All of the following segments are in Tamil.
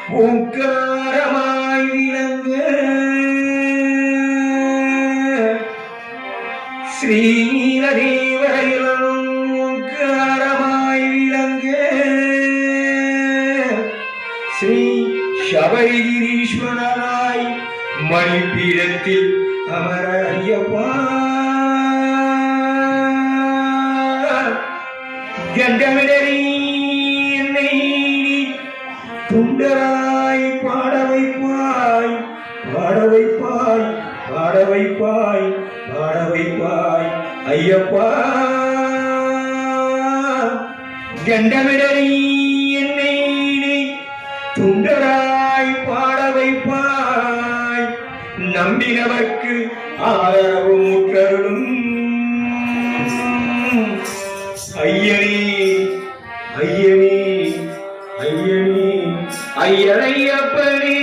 பூங்காரமாய் விளங்க ஸ்ரீநதீவரையிலும் ஓங்காரமாய் விளங்க ஸ்ரீ சபரிகிரீஸ்வரனாய் மணிப்பீடத்தில் அமர ஐயப்பா கண்டமிடறி என்னை துண்டராய் பாட வைப்பாய் பாட வைப்பாய் பாட வைப்பாய் பாட வைப்பாய் ஐயப்பா கண்டமிடறி என்னை துண்டராய் பாட வைப்பாய் நம்பினவர்க்கு ஆதரவு முற்றருளும் ஐயனே ஐயனே ஐயனே ஐயனையப்பனே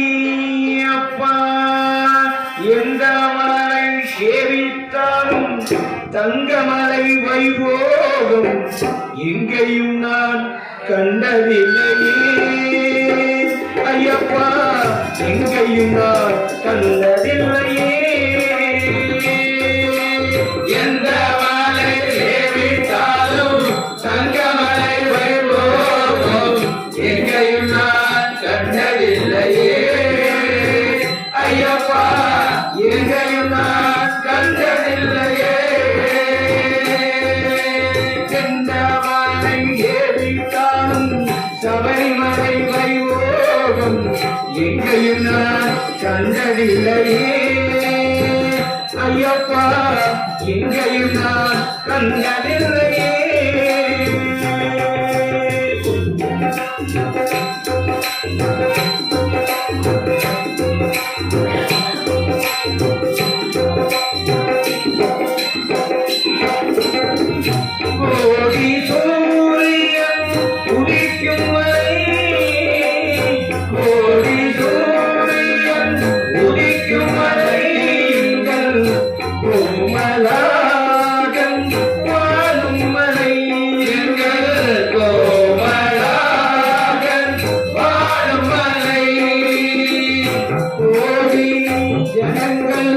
சரணமையப்பா எந்த மலை சேவித்தாலும் தங்கமலை வைபோகம் எங்கேயும் நான் கண்டதில்லையே ஐயப்பா எங்கேயும் நான் கண்டதில்லையே எந்த மலை சேவித்தாலும் தங்கமலை வைபோகம் எங்கேயும் நான் கண்டதில்லையே ஐயப்பா எங்கேயும் நான் கண்டதில்லையே சபரிமலை வைபோகம் எங்கேயும் நான் கண்டதில்லையே ஐயப்பா எங்கேயும் நான் கண்டதில்லையே கோடி சூரியன் உதிக்கும் வரை கோடி சூரியன் உதிக்கும் வரை கோமலாகம் வாழும் மலை எங்கள் கோமலாகம் வாழும் மலை கோடி ஜனங்கள்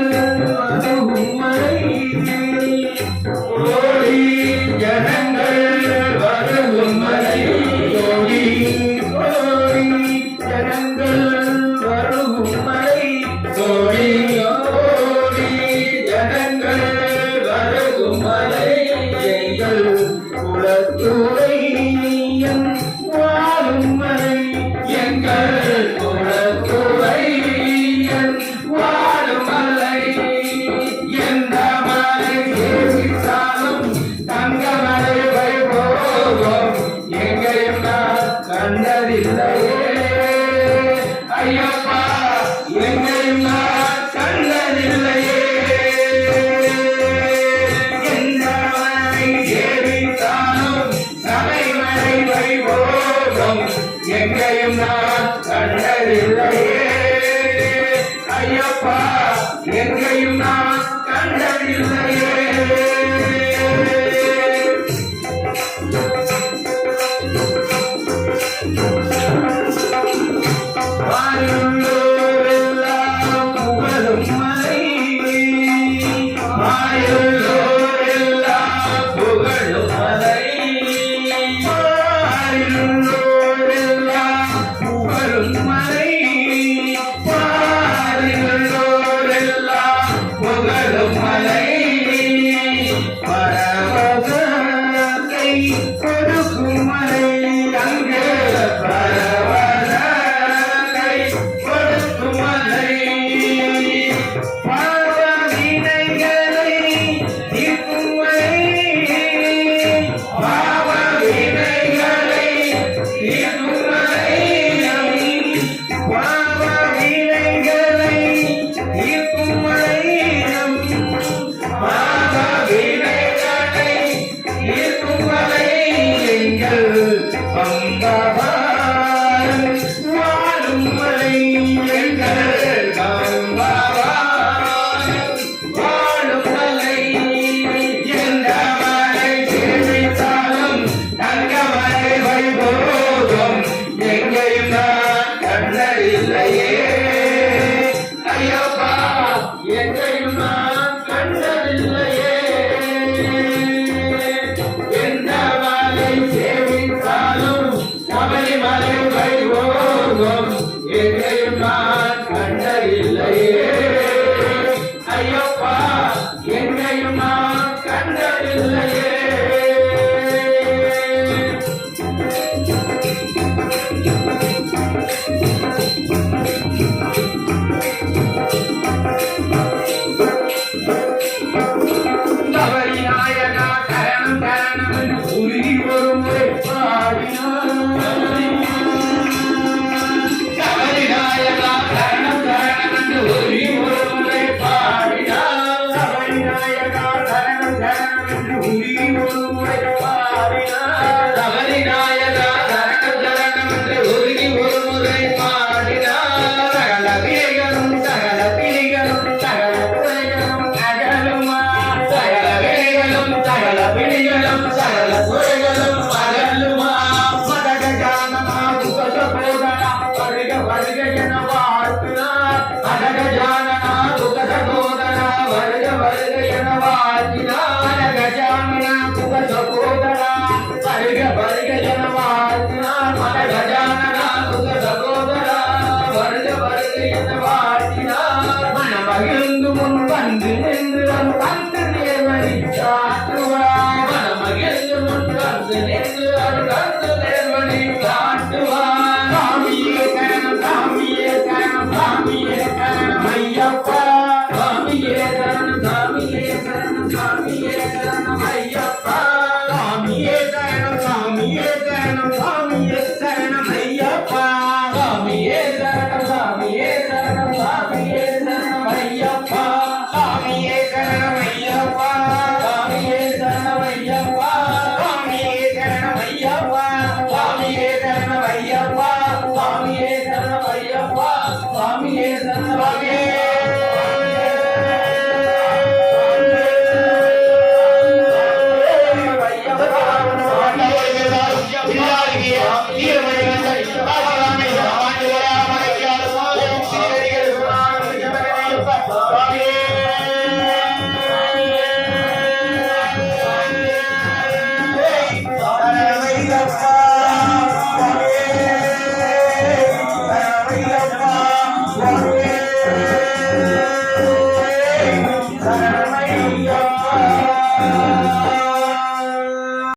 வந்து நின்று வந்து நேர்வழி காட்டுவார் மனமகிழ்ந்து முன் வந்து நின்று வந்து நேர்வழி காட்டுவார் சாமியே சரணம் சாமியே சரணம் சாமியே சரணம் ஐயப்பா சாமியே சரணம் சாமியே சரணம் சாமியே சரணம் ஐயப்பா சாமியே சரணம் சாமியே சரணம் சாமியே சரணம் ஐயப்பா சாமியே சரணம் சாமியே சரணம் சாமியே சரணம் ஐயப்பா சாமியே சரணம் ஐயப்பா சாமியே சரணம் ஐயப்பா சாமியே சரணம் ஐயப்பா சாமியே சரணம் ஐயப்பா சாமியே சரணம் ஐயப்பா சாமியே சரணம் ஐயப்பா Swami